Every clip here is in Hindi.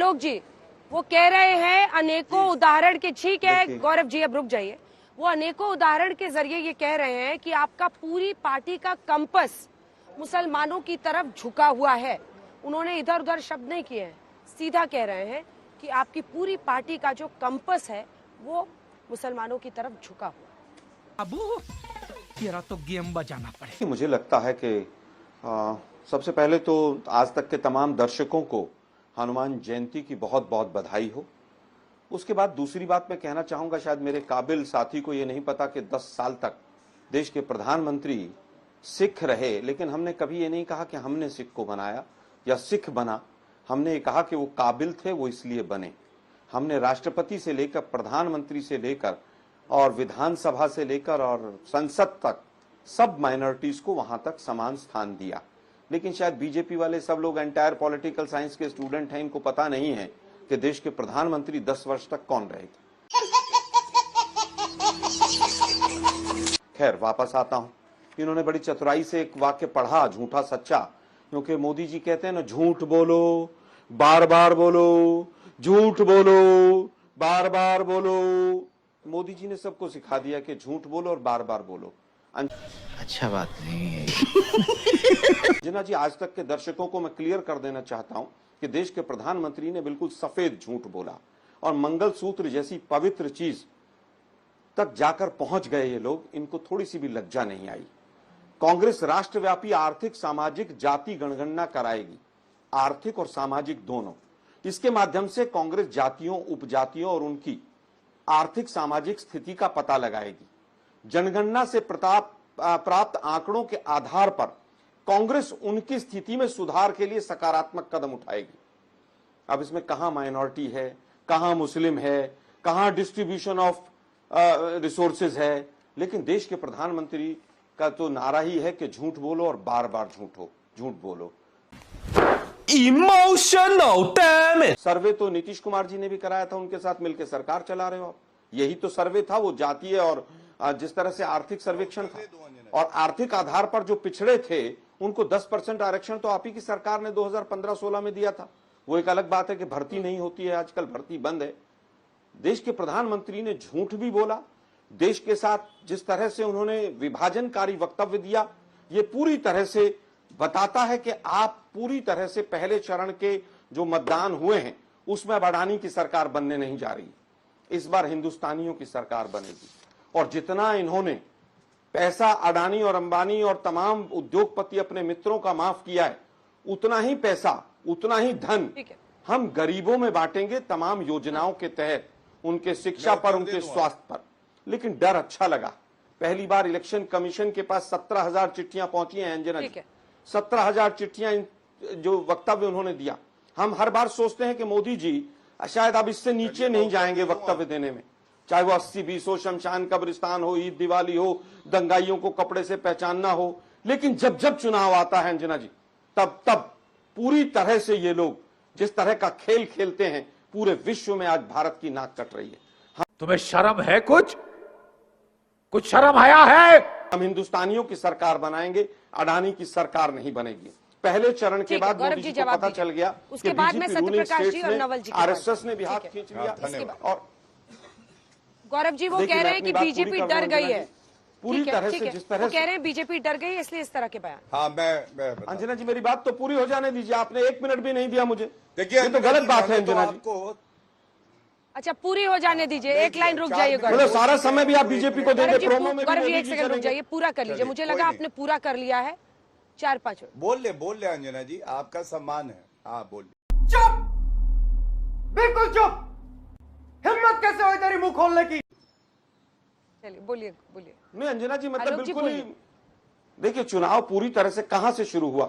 आलोक जी, वो कह रहे हैं अनेकों उदाहरण के, ठीक है गौरव जी अब रुक जाइए, वो अनेकों उदाहरण के जरिए ये कह रहे हैं कि आपका पूरी पार्टी का कंपस मुसलमानों की तरफ झुका हुआ है। उन्होंने इधर उधर शब्द नहीं किए हैं, सीधा कह रहे हैं कि आपकी पूरी पार्टी का जो कंपस है वो मुसलमानों की तरफ झुका हुआ। अबू तेरा तो गेम बजाना पड़ेगा। मुझे लगता है कि सबसे पहले तो आज तक के तमाम दर्शकों को हनुमान जयंती की बहुत बहुत बधाई हो। उसके बाद दूसरी बात मैं कहना चाहूंगा, शायद मेरे काबिल साथी को ये नहीं पता कि 10 साल तक देश के प्रधानमंत्री सिख रहे, लेकिन हमने कभी ये नहीं कहा कि हमने सिख को बनाया या सिख बना। हमने ये कहा कि वो काबिल थे, वो इसलिए बने। हमने राष्ट्रपति से लेकर प्रधानमंत्री से लेकर और विधानसभा से लेकर और संसद तक सब माइनॉरिटीज को वहां तक समान स्थान दिया। लेकिन शायद बीजेपी वाले सब लोग एंटायर पॉलिटिकल साइंस के स्टूडेंट हैं, इनको पता नहीं है कि देश के प्रधानमंत्री 10 वर्ष तक कौन रहे थे। खैर वापस आता हूं, इन्होंने बड़ी चतुराई से एक वाक्य पढ़ा, झूठा सच्चा, क्योंकि मोदी जी कहते हैं ना, झूठ बोलो बार बार बोलो, झूठ बोलो बार बार बोलो। मोदी जी ने सबको सिखा दिया कि झूठ बोलो और बार बार बोलो। अच्छा बात नहीं है। जिना जी, आज तक के दर्शकों को मैं क्लियर कर देना चाहता हूं कि देश के प्रधानमंत्री ने बिल्कुल सफेद झूठ बोला और मंगलसूत्र जैसी पवित्र चीज तक जाकर पहुंच गए ये लोग, इनको थोड़ी सी भी लज्जा नहीं आई। कांग्रेस राष्ट्रव्यापी आर्थिक सामाजिक जाति जनगणना कराएगी, आर्थिक और सामाजिक दोनों। इसके माध्यम से कांग्रेस जातियों, उपजातियों और उनकी आर्थिक सामाजिक स्थिति का पता लगाएगी। जनगणना से प्राप्त आंकड़ों के आधार पर कांग्रेस उनकी स्थिति में सुधार के लिए सकारात्मक कदम उठाएगी। अब इसमें कहां माइनॉरिटी है, कहां मुस्लिम है, कहां डिस्ट्रीब्यूशन ऑफ रिसोर्सेज है, लेकिन देश के प्रधानमंत्री का तो नारा ही है कि झूठ बोलो और बार बार झूठ बोलो। Emotional damage. सर्वे तो नीतीश कुमार जी ने भी कराया था, उनके साथ मिलकर सरकार चला रहे हो आप। यही तो सर्वे था, वो जातीय और जिस तरह से आर्थिक सर्वेक्षण था, और आर्थिक आधार पर जो पिछड़े थे उनको 10% आरक्षण तो आप ही की सरकार ने 2015-16 में दिया था। वो एक अलग बात है कि भर्ती नहीं होती है, आजकल भर्ती बंद है। देश के प्रधानमंत्री ने झूठ भी बोला, देश के साथ जिस तरह से उन्होंने विभाजनकारी वक्तव्य दिया, ये पूरी तरह से बताता है कि आप पूरी तरह से पहले चरण के जो मतदान हुए हैं उसमें अब अडानी की सरकार बनने नहीं जा रही। इस बार हिंदुस्तानियों की सरकार बनेगी, और जितना इन्होंने पैसा अडानी और अंबानी और तमाम उद्योगपति अपने मित्रों का माफ किया है, उतना ही पैसा, उतना ही धन हम गरीबों में बांटेंगे तमाम योजनाओं के तहत, उनके शिक्षा पर, उनके स्वास्थ्य पर। लेकिन डर अच्छा लगा, पहली बार इलेक्शन कमीशन के पास 17,000 चिट्ठियां पहुंची हैं अंजना जी, 17,000 चिट्ठियां जो वक्तव्य उन्होंने दिया। हम हर बार सोचते हैं कि मोदी जी शायद अब इससे नीचे नहीं जाएंगे वक्तव्य देने में, चाहे वो 80-20 हो, शमशान कब्रिस्तान हो, ईद दिवाली हो, दंगाइयों को कपड़े से पहचानना हो। लेकिन जब जब चुनाव आता है अंजना जी, तब तब पूरी तरह से ये लोग जिस तरह का खेल खेलते हैं, पूरे विश्व में आज भारत की नाक कट रही है। तुम्हें शर्म है? कुछ शर्म आया है? हम हिंदुस्तानियों की सरकार बनाएंगे, अडानी की सरकार नहीं बनेगी। पहले चरण के बाद मोदी जी को पता चल गया उसके बाद में सत्यप्रकाश जी और नवल जी, आरएसएस ने भी हाथ खींच लिया। और गौरव जी वो कह रहे हैं कि बीजेपी डर गई है पूरी तरह से, जिस तरह वो कह रहे हैं बीजेपी डर गई है, इसलिए इस तरह के बयान। हाँ, मैं अंजना जी मेरी बात तो पूरी हो जाने दीजिए, आपने 1 मिनट भी नहीं दिया मुझे। देखिए, ये तो गलत बात है अंजना जी। अच्छा पूरी हो जाने दीजिए, एक लाइन रुक जाइए गौरव। मतलब सारा समय भी आप बीजेपी को देंगे, प्रोमो में गौरव जी 1 सेकंड रुक जाइए, पूरा कर लीजिए। मुझे लगा आपने पूरा कर लिया है, 4-5 बोल ले अंजना जी, आपका सम्मान है। हाँ बोल। चुप, बिल्कुल चुप। हिम्मत कैसे हुई तेरी मुंह खोलने की? चलिए बोलिए। नहीं अंजना जी, मतलब आलोक जी बिल्कुल ही देखिए, चुनाव पूरी तरह से कहां से शुरू हुआ?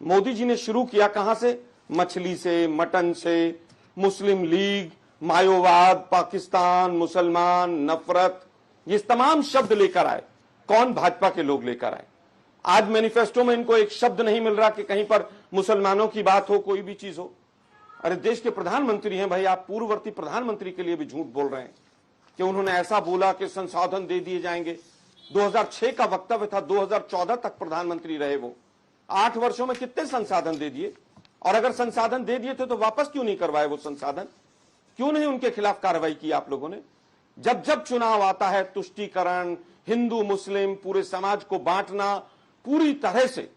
मोदी जी ने शुरू किया कहां से? मछली से, मटन से, मुस्लिम लीग, मायोवाद, पाकिस्तान, मुसलमान, नफरत, ये तमाम शब्द लेकर आए। कौन? भाजपा के लोग लेकर आए। आज मैनिफेस्टो में इनको एक शब्द नहीं मिल रहा कि कहीं पर मुसलमानों की बात हो, कोई भी चीज हो। अरे देश के प्रधानमंत्री हैं भाई, आप पूर्ववर्ती प्रधानमंत्री के लिए भी झूठ बोल रहे हैं कि उन्होंने ऐसा बोला कि संसाधन दे दिए जाएंगे। 2006 का वक्तव्य था, 2014 तक प्रधानमंत्री रहे वो। 8 वर्षों में कितने संसाधन दे दिए? और अगर संसाधन दे दिए थे तो वापस क्यों नहीं करवाए वो संसाधन? क्यों नहीं उनके खिलाफ कार्रवाई की आप लोगों ने? जब जब चुनाव आता है तुष्टीकरण, हिंदू मुस्लिम पूरे समाज को बांटना, पूरी तरह से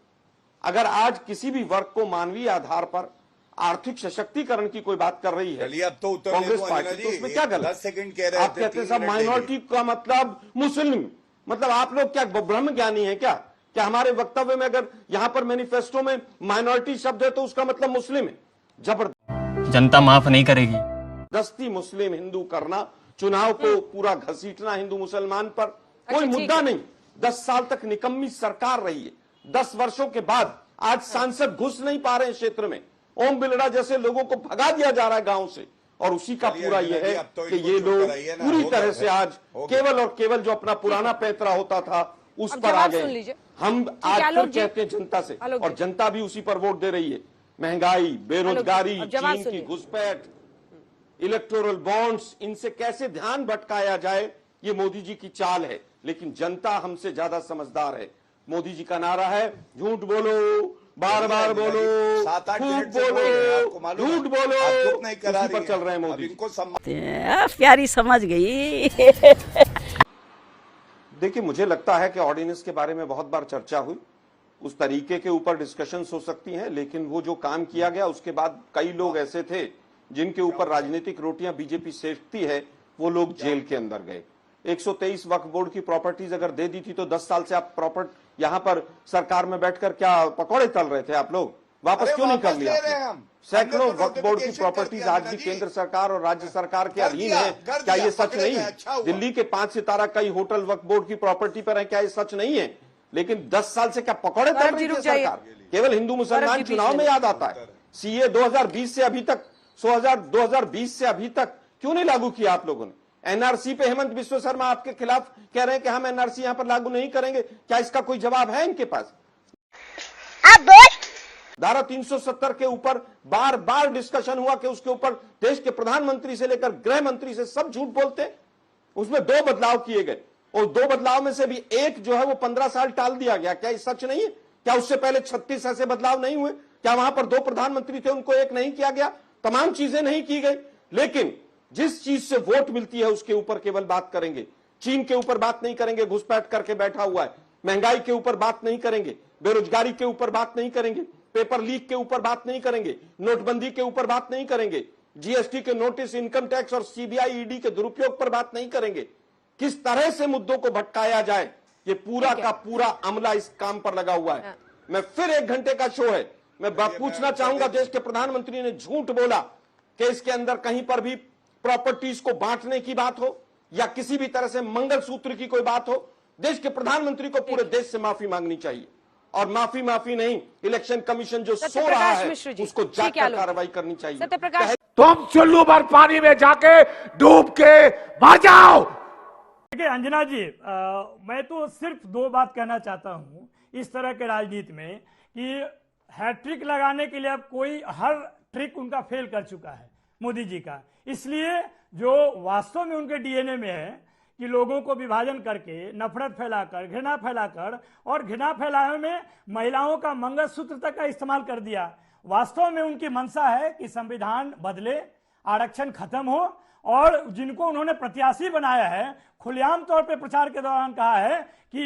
अगर आज किसी भी वर्ग को मानवीय आधार पर आर्थिक सशक्तिकरण की कोई बात कर रही है चलिए अब तो उत्तर कांग्रेस दे दो पार्टी, अंजना तो जी, उसमें क्या गलत? 10 सेकंड कह रहे आप थे, कहते हैं 3 सब मिनट दे माइनॉरिटी का मतलब मुस्लिम, मतलब आप लोग क्या ब्रह्म ज्ञानी है क्या? क्या हमारे वक्तव्य में अगर यहां पर मैनिफेस्टो में माइनॉरिटी शब्द है तो उसका मतलब मुस्लिम है? जबरदस्ती जनता माफ नहीं करेगी। मुस्लिम हिंदू करना, चुनाव को पूरा घसीटना हिंदू मुसलमान पर कोई ठीक मुद्दा है। नहीं। 10 साल तक निकम्मी सरकार रही है, 10 वर्षों के बाद आज सांसद घुस नहीं पा रहे हैं क्षेत्र में, ओम बिरला जैसे लोगों को भगा दिया जा रहा है गांव से, और उसी का चलिए पूरा अंजना यह जी, है अब तो कि इनको ये चुप लोग कराइए ना, पूरी हो तरह गया से है, आज हो गया। केवल और केवल जो अपना पुराना पैंतरा होता था उस अब पर आ जवाब सुन गए। लीजिए। हम ठीक है, आज आलोक फिर जी। कहते हैं जनता से, आलोक और जी। जनता भी उसी पर वोट दे रही है। महंगाई, बेरोजगारी, अब जवाब चीन की सुनिए। घुसपैठ, इलेक्टोरल बॉन्ड्स, इनसे कैसे ध्यान भटकाया जाए, ये मोदी जी की चाल है। लेकिन जनता हमसे ज्यादा समझदार है। मोदी जी का नारा है झूठ बोलो, बार बार बोलो, 7-8 खूब मिनट से बोल रहे हैं, आपको बोलो, मालूम है? झूठ बोलो, आप चुप नहीं करा उसी पर रही चल रहे हैं अब मोदी। इनको सम्मान प्यारी समझ गई। देखिए, मुझे लगता है कि ऑर्डिनेंस के बारे में बहुत बार चर्चा हुई, उस तरीके के ऊपर डिस्कशंस हो सकती हैं, लेकिन वो जो काम किया गया उसके बाद कई लोग ऐसे थे जिनके ऊपर राजनीतिक रोटियां बीजेपी सेकती है, वो लोग जेल के अंदर गए। 123 वक्फ बोर्ड की प्रॉपर्टीज अगर दे दी थी तो 10 साल से आप यहां पर सरकार में बैठकर क्या पकौड़े तल रहे थे आप लोग? वापस अरे क्यों नहीं कर वापस लिया ले रहे हैं आपने? हम। सैकड़ों हमने तो वक्फ बोर्ड की notification कर प्रॉपर्टीज दिया आज भी अंजना जी। केंद्र सरकार और राज्य सरकार के कर अधीन दिया, है। कर क्या दिया, ये सच पकड़े नहीं गए, है? अच्छा हुआ। दिल्ली के 5 सितारा कई होटल वक्फ बोर्ड की प्रॉपर्टी पर है, क्या ये सच नहीं है? लेकिन 10 साल से क्या पकौड़े तल गौरव जी रही रुक थी जाइए। सरकार? केवल हिंदू गौरव मुसलमान जी चुनाव बीच में में। याद आता है। सीए 2020 से अभी तक 2020 से अभी तक क्यों नहीं लागू किया आप लोगों ने? एनआरसी पे हेमंत बिस्व शर्मा आपके खिलाफ कह रहे हैं कि हम एनआरसी यहां पर लागू नहीं करेंगे। क्या इसका कोई जवाब है इनके पास? धारा 370 के ऊपर बार बार डिस्कशन हुआ कि उसके ऊपर देश के प्रधानमंत्री से लेकर गृह मंत्री से सब झूठ बोलते हैं। उसमें 2 बदलाव किए गए और 2 बदलाव में से भी एक जो है वो 15 साल टाल दिया गया। क्या ये सच नहीं है? क्या उससे पहले 36 ऐसे बदलाव नहीं हुए? क्या वहां पर 2 प्रधानमंत्री थे, उनको एक नहीं किया गया? तमाम चीजें नहीं की गई। लेकिन जिस चीज से वोट मिलती है उसके ऊपर केवल बात करेंगे। चीन के ऊपर बात नहीं करेंगे, घुसपैठ करके बैठा हुआ है। महंगाई के ऊपर बात नहीं करेंगे, बेरोजगारी के ऊपर बात नहीं करेंगे, पेपर लीक के ऊपर बात नहीं करेंगे, नोटबंदी के ऊपर बात नहीं करेंगे, जीएसटी के नोटिस, इनकम टैक्स और सीबीआई ईडी के दुरुपयोग पर बात नहीं करेंगे। किस तरह से मुद्दों को भटकाया जाए, ये पूरा का पूरा अमला इस काम पर लगा हुआ है। मैं फिर 1 घंटे का शो है, मैं पूछना चाहूंगा, देश के प्रधानमंत्री ने झूठ बोला कि इसके अंदर कहीं पर भी प्रॉपर्टीज को बांटने की बात हो या किसी भी तरह से मंगलसूत्र की कोई बात हो। देश के प्रधानमंत्री को पूरे देश से माफी मांगनी चाहिए, और माफी नहीं, इलेक्शन कमिशन जो सो रहा है उसको जाकर कार्रवाई करनी चाहिए। सत्यप्रकाश तुम चुल्लू भर पानी में जाके डूब के मर जाओ। देखिए अंजना जी, मैं तो सिर्फ 2 बात कहना चाहता हूं इस तरह के राजनीति में कि हैट्रिक लगाने के लिए अब कोई हर ट्रिक उनका फेल कर चुका है मोदी जी का। इसलिए जो वास्तव में उनके डीएनए में है कि लोगों को विभाजन करके, नफरत फैलाकर, घृणा फैलाकर, और घृणा फैलाने में महिलाओं का मंगलसूत्र तक का इस्तेमाल कर दिया। वास्तव में उनकी मंशा है कि संविधान बदले, आरक्षण खत्म हो, और जिनको उन्होंने प्रत्याशी बनाया है, खुलेआम तौर पे प्रचार के दौरान कहा है कि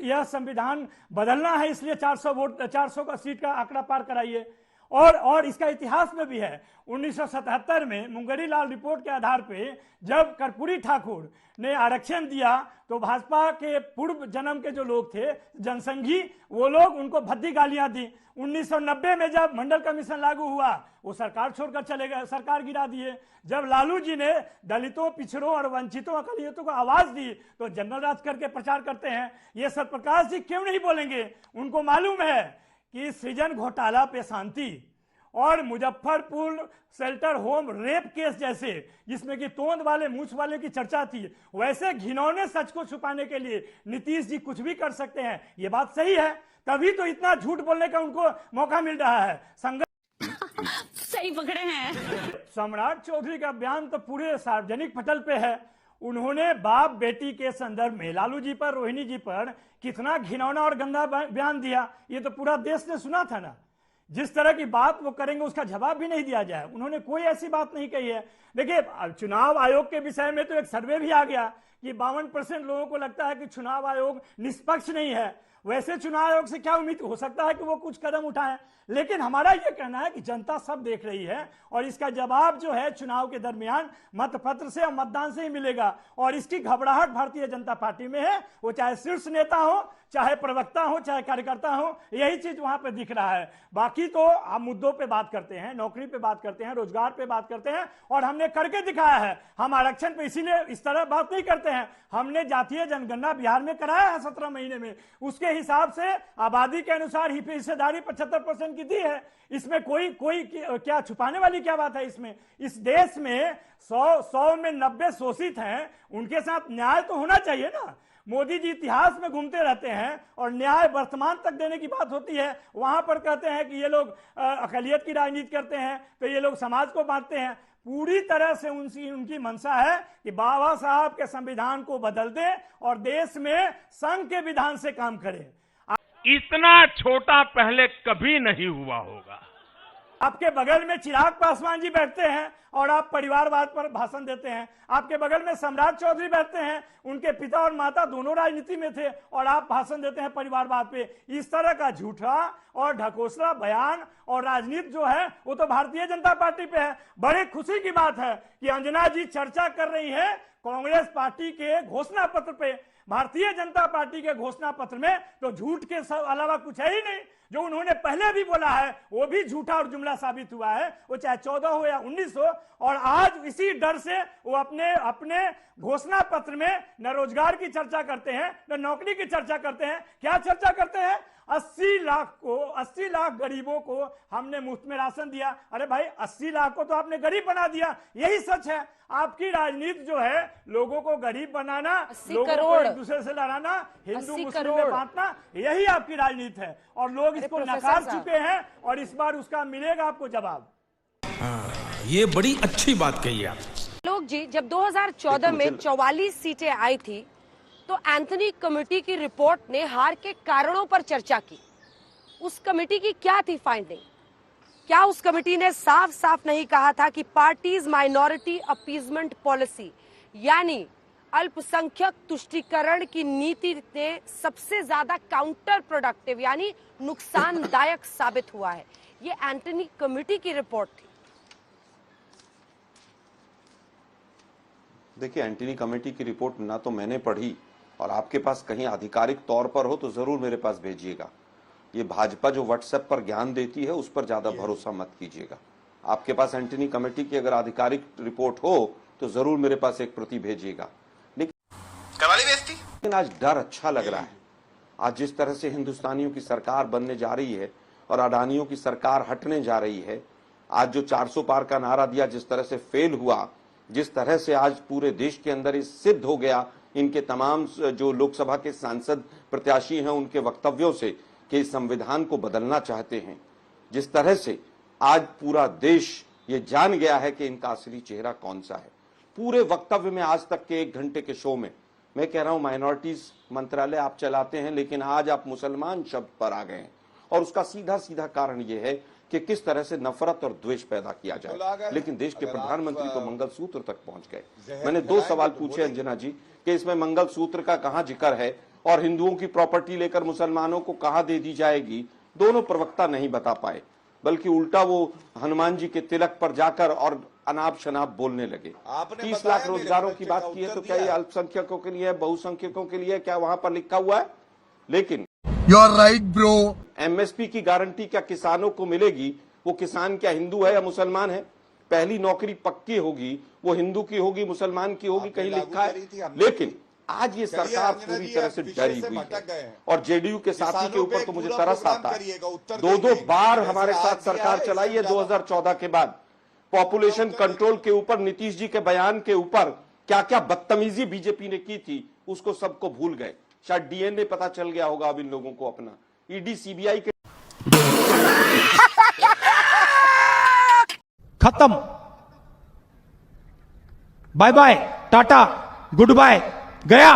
यह संविधान बदलना है, इसलिए 400 का सीट का आंकड़ा पार कराइए। और इसका इतिहास में भी है। 1977 में मुंगरी लाल रिपोर्ट के आधार पे जब कर्पूरी ठाकुर ने आरक्षण दिया तो भाजपा के पूर्व जन्म के जो लोग थे, जनसंघी, वो लोग उनको भद्दी गालियां दी। 1990 में जब मंडल कमीशन लागू हुआ, वो सरकार छोड़कर चले गए, सरकार गिरा दिए। जब लालू जी ने दलितों, पिछड़ों और वंचितों, अकलियतों को आवाज दी तो जनरल राज करके प्रचार करते हैं। ये सत्यप्रकाश जी क्यों नहीं बोलेंगे? उनको मालूम है कि सृजन घोटाला पे शांति और Muzaffarpur shelter home rape case जैसे, जिसमें कि तोंद वाले मूछ वाले की चर्चा थी, वैसे घिनौने सच को छुपाने के लिए नीतीश जी कुछ भी कर सकते हैं। ये बात सही है, तभी तो इतना झूठ बोलने का उनको मौका मिल रहा है। सही पकड़े हैं। सम्राट चौधरी का बयान तो पूरे सार्वजनिक पटल पे है। उन्होंने बाप बेटी के संदर्भ में लालू जी पर, रोहिणी जी पर कितना घिनौना और गंदा बयान दिया, ये तो पूरा देश ने सुना था ना। जिस तरह की बात वो करेंगे उसका जवाब भी नहीं दिया जाए। उन्होंने कोई ऐसी बात नहीं कही है। देखिए, चुनाव आयोग के विषय में तो एक सर्वे भी आ गया कि 52% लोगों को लगता है कि चुनाव आयोग निष्पक्ष नहीं है। वैसे चुनाव आयोग से क्या उम्मीद हो सकता है कि वो कुछ कदम उठाएं, लेकिन हमारा यह कहना है कि जनता सब देख रही है और इसका जवाब जो है चुनाव के दरमियान मतपत्र से और मतदान से ही मिलेगा। और इसकी घबराहट भारतीय जनता पार्टी में है, वो चाहे शीर्ष नेता हो, चाहे प्रवक्ता हो, चाहे कार्यकर्ता हो, यही चीज वहां पे दिख रहा है। बाकी तो हम मुद्दों पे बात करते हैं, नौकरी पे बात करते हैं, रोजगार पे बात करते हैं और हमने करके दिखाया है। हम आरक्षण पे इसीलिए इस तरह बात नहीं करते हैं। हमने जातीय जनगणना बिहार में कराया है 17 महीने में, उसके हिसाब से आबादी के अनुसार ही हिस्सेदारी 75% की दी है। इसमें कोई क्या छुपाने वाली क्या बात है इसमें? इस देश में 100 में 90 शोषित हैं, उनके साथ न्याय तो होना चाहिए ना। मोदी जी इतिहास में घूमते रहते हैं और न्याय वर्तमान तक देने की बात होती है, वहां पर कहते हैं कि ये लोग अकलियत की राजनीति करते हैं, तो ये लोग समाज को बांटते हैं। पूरी तरह से उनकी मंशा है कि बाबा साहब के संविधान को बदल दें और देश में संघ के विधान से काम करें। इतना छोटा पहले कभी नहीं हुआ होगा। आपके बगल में चिराग पासवान जी बैठते हैं और आप परिवारवाद पर भाषण देते हैं। आपके बगल में सम्राट चौधरी बैठते हैं, उनके पिता और माता दोनों राजनीति में थे और आप भाषण देते हैं परिवारवाद पे। इस तरह का झूठा और ढकोसला बयान और राजनीति जो है वो तो भारतीय जनता पार्टी पे है। बड़े खुशी की बात है कि अंजना जी चर्चा कर रही है कांग्रेस पार्टी के घोषणा पत्र पे। भारतीय जनता पार्टी के घोषणा पत्र में तो झूठ के अलावा कुछ है ही नहीं। जो उन्होंने पहले भी बोला है वो भी झूठा और जुमला साबित हुआ है, वो चाहे 14 हो या 19 हो। और आज इसी डर से वो अपने घोषणा पत्र में न रोजगार की चर्चा करते हैं, न नौकरी की चर्चा करते हैं। क्या चर्चा करते हैं? 80 लाख गरीबों को हमने मुफ्त में राशन दिया। अरे भाई, 80 लाख को तो आपने गरीब बना दिया, यही सच है। आपकी राजनीति जो है लोगों को गरीब बनाना, लोगों को एक दूसरे से लड़ाना, हिंदू मुस्लिम में बांटना, यही आपकी राजनीति है और लोग इसको नकार चुके हैं और इस बार उसका मिलेगा आपको जवाब। ये बड़ी अच्छी बात कही आप लोग जी। जब 2014 में 44 सीटें आई थी तो एंथनी कमेटी की रिपोर्ट ने हार के कारणों पर चर्चा की। उस कमेटी की क्या थी फाइंडिंग? क्या उस कमेटी ने साफ साफ नहीं कहा था कि पार्टीज माइनॉरिटी अपीजमेंट पॉलिसी यानी अल्पसंख्यक तुष्टीकरण की नीति ने सबसे ज्यादा काउंटर प्रोडक्टिव यानी नुकसानदायक साबित हुआ है? ये एंथनी कमेटी की रिपोर्ट थी। देखिए, एंटनी कमेटी की रिपोर्ट ना तो मैंने पढ़ी और आपके पास कहीं आधिकारिक तौर पर हो तो जरूर मेरे पास भेजिएगा। ये भाजपा जो व्हाट्सएप पर ज्ञान देती है उस पर ज्यादा भरोसा मत कीजिएगा। आपके पास एंटनी कमेटी की अगर आधिकारिक रिपोर्ट हो तो जरूर मेरे पास एक प्रति भेजिएगा। लेकिन आज डर अच्छा लग रहा है। आज जिस तरह से हिंदुस्तानियों की सरकार बनने जा रही है और अडानियों की सरकार हटने जा रही है, आज जो 400 पार का नारा दिया जिस तरह से फेल हुआ, जिस तरह से आज पूरे देश के अंदर ये सिद्ध हो गया इनके तमाम जो लोकसभा के सांसद प्रत्याशी हैं उनके वक्तव्यों से कि इस संविधान को बदलना चाहते हैं, जिस तरह से आज पूरा देश ये जान गया है कि इनका असली चेहरा कौन सा है। पूरे वक्तव्य में आज तक के 1 घंटे के शो में मैं कह रहा हूं माइनॉरिटीज मंत्रालय आप चलाते हैं, लेकिन आज आप मुसलमान शब्द पर आ गए हैं और उसका सीधा सीधा कारण यह है कि किस तरह से नफरत और द्वेष पैदा किया जाए। लेकिन देश के प्रधानमंत्री तो मंगलसूत्र तक पहुंच गए। मैंने 2 सवाल पूछे अंजना जी कि इसमें मंगलसूत्र का कहां जिक्र है और हिंदुओं की प्रॉपर्टी लेकर मुसलमानों को कहां दे दी जाएगी। दोनों प्रवक्ता नहीं बता पाए, बल्कि उल्टा वो हनुमान जी के तिलक पर जाकर और अनाप शनाप बोलने लगे। 30 लाख रोजगारों की बात की है तो क्या ये अल्पसंख्यकों के लिए, बहुसंख्यकों के लिए, क्या वहां पर लिखा हुआ है? लेकिन you are right bro. MSP की गारंटी क्या किसानों को मिलेगी? वो किसान क्या हिंदू है या मुसलमान है? पहली नौकरी पक्की होगी वो हिंदू की होगी, मुसलमान की होगी, कहीं लिखा है? लेकिन आज ये सरकार पूरी तरह से डरी हुई है और जेडीयू के साथी के ऊपर तो मुझे तरस आता है। 2 बार हमारे साथ सरकार चलाई है 2014 के बाद। पॉपुलेशन कंट्रोल के ऊपर, नीतीश जी के बयान के ऊपर क्या क्या बदतमीजी बीजेपी ने की थी उसको सबको भूल गए। शायद डीएनए पता चल गया होगा अब इन लोगों को अपना। ईडी सीबीआई के खत्म। Bye bye, tata, goodbye, गया।